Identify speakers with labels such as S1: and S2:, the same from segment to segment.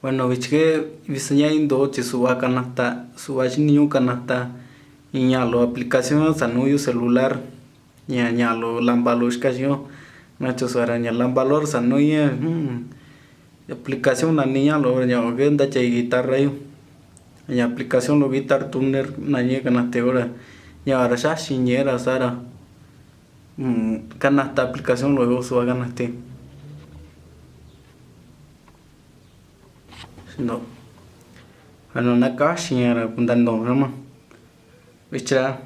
S1: Bueno, bichke biseña indo chi suba kanasta suba niño kanasta ña lo aplicación sanuyo celular ña lo lambalo escasio nacho sara ña lambalor sanuye aplicación la niña lo ña genda che guitarra yo ña aplicación lo guitar tuner nañe kanate ahora ña ahora ya shiñera sara kanasta aplicación lo uso ganaste no ano nakashiñera kundando rama bichra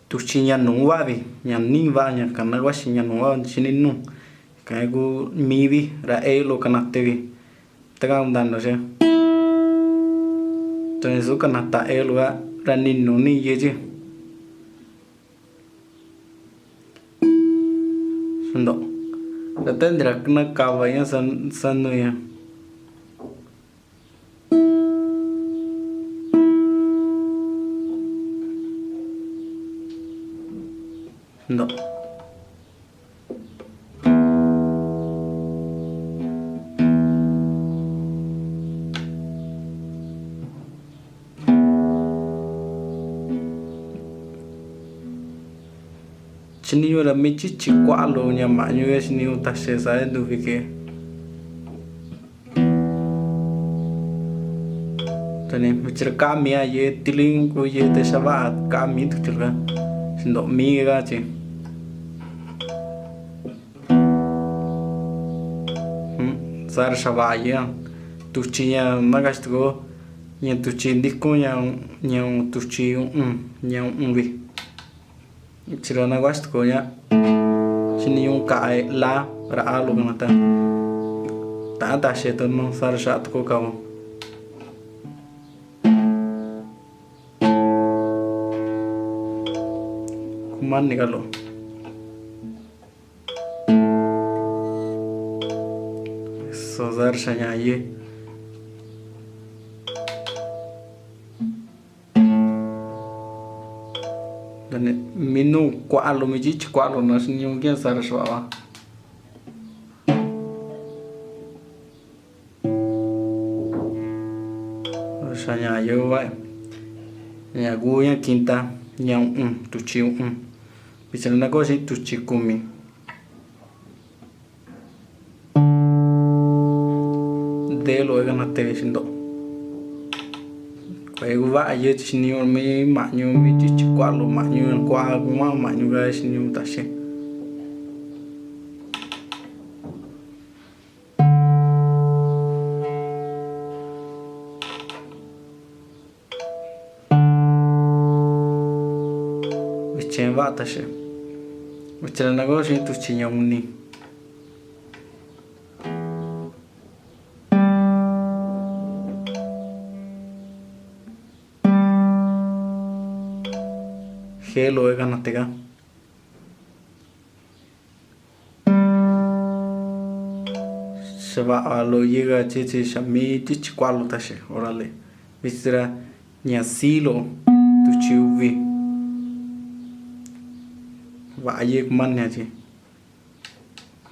S1: tuchiña nuwabi ña niva ña kanagua shiña nuwa shininu kaigu mibi ra elo kanatevi taga undando se entonces su kanata elo ra ninu ni yeje no la tendrá que na cava ya san no ya no chiniyo la michi chikwalo nya manyo ya chiniyo tashe sa du vike tani michir kami ya ye tiling ko ye te shaba kami tu chirga sindo mi ga chi sar shaba ya tu chi ya magasto nya tu chi ndiko nya tu chi nya vi chirona guast ko nya chini yung kai la ra alu ganata ta sheto no sar shat ko kawo kuman nikalo so zar shanya ye minu kwalo miji kwalo na sini gen sar shwa shanya yo wa ya gu ya quinta ya tu chi bichana na ko si tu chi kumi de lo ga na te shindo gu va ye chini or me manyo mi chi kwalo manyo kwa ma manyo ga chini ta she bichen va ta she bichen na go shi tu chi nyamni Hello ganatega shaba lo llega chichi shami chichi kwalo tashe orale bistra nya silo tu chiuvi va ye man nya chi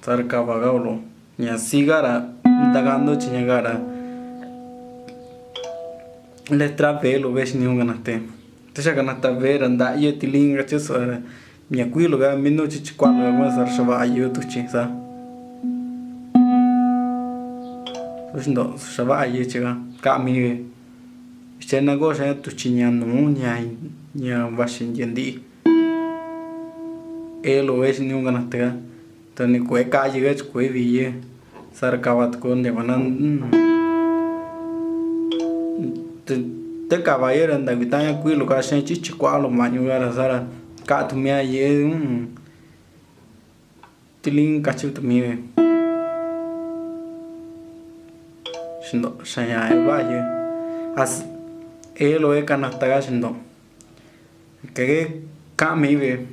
S1: sarka bagaulo nya sigara dagando chinya gara letra pelo ves ni un ganate Tisha ganata ver anda ye tilinga chiso mi aquilo ga minu chichi kwalo ga sar shaba ayo tu chi sa ndo shaba ayo chiga ka mi chena go sha tu chi nya no nya washin yendi elo es ni un ganata tani kwe ka ye ga kwe vi ye sar kawat kon de banan te caballero anda vitanya kuilo ka shen chichi kwalo manyu gara sara ka tumia ye tiling kachu tumie shindo shanya eba ye as elo e kanasta ga shindo kege kami be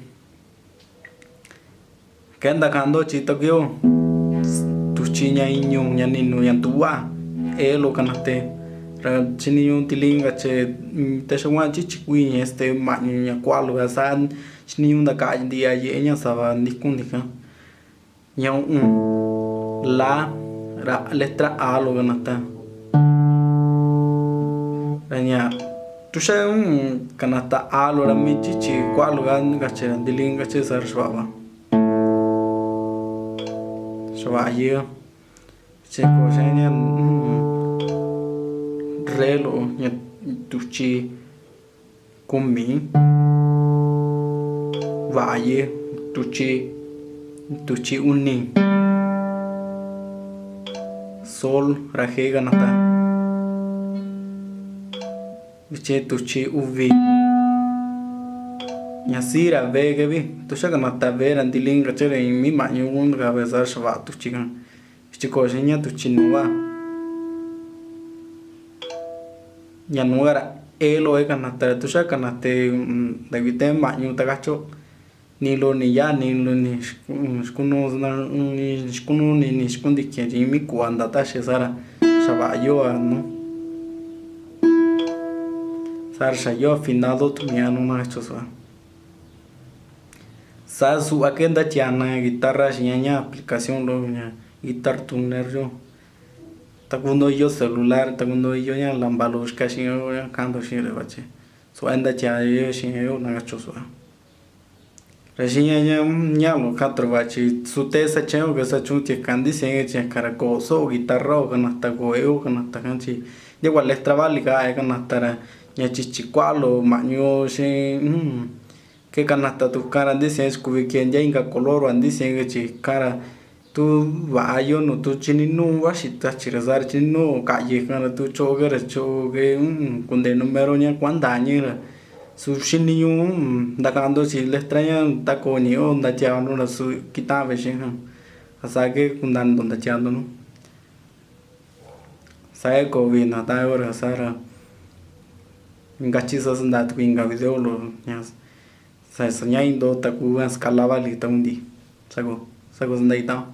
S1: kenda kando chito kyo tuchinya inyo nya ninu yan tuwa elo kanaste chini yung tilinga che te shwa chichi kuin este manyo nya kwalo asan chini yung da ka dia ye nya saba nikun nika nya la ra letra A lo ganata ranya tusha kanata A lo ra michichi kwalo gan gache diling gache sar shwaba shwa ye che ko shanya re lo nya tuchi kumi va ye tuchi uni sol raje ganata viche tuchi uvi nyasira vege vi tusha ganata vera dilinga chere mi manyu un gaveza shva tuchi gan chiko shenya tuchi nuwa nya nuara elo e ganata tusha ganate davite manyu tagacho ni lo ni ya ni lo ni shkuno ni shkundi kiri mi kuanda ta shesara shabayo no sar shayo finado tu mi anu na choswa sa su akenda tiana guitarra shiña aplicación lo nya guitar tuner yo takundo yo celular takundo yo nya lambalo shkashi yo kando shire bache so enda tia yo shiña na choswa Rashinya nyalo katro bachi sute sa cheo que sa chunti kandi senge che karako so guitarra o kanata goeo kanata kanchi de igual les trabali ka kanata ra nya chichikwalo maño she que kanata tu cara dice es kubi que ya inga color andi senge che cara tu va yo no tu chini no va shita chirazar chini no calle kana tu choger choge kunde numero nya cuanda añera su shiniyu dakando si le extraña taco ni o da chiando na su kitave shin asa que kundan donde chiando no sai ko vi na ta ora sara ngachi sa sanda tu inga video lo nya sai soñando taku escalaba li taundi sago sanda ita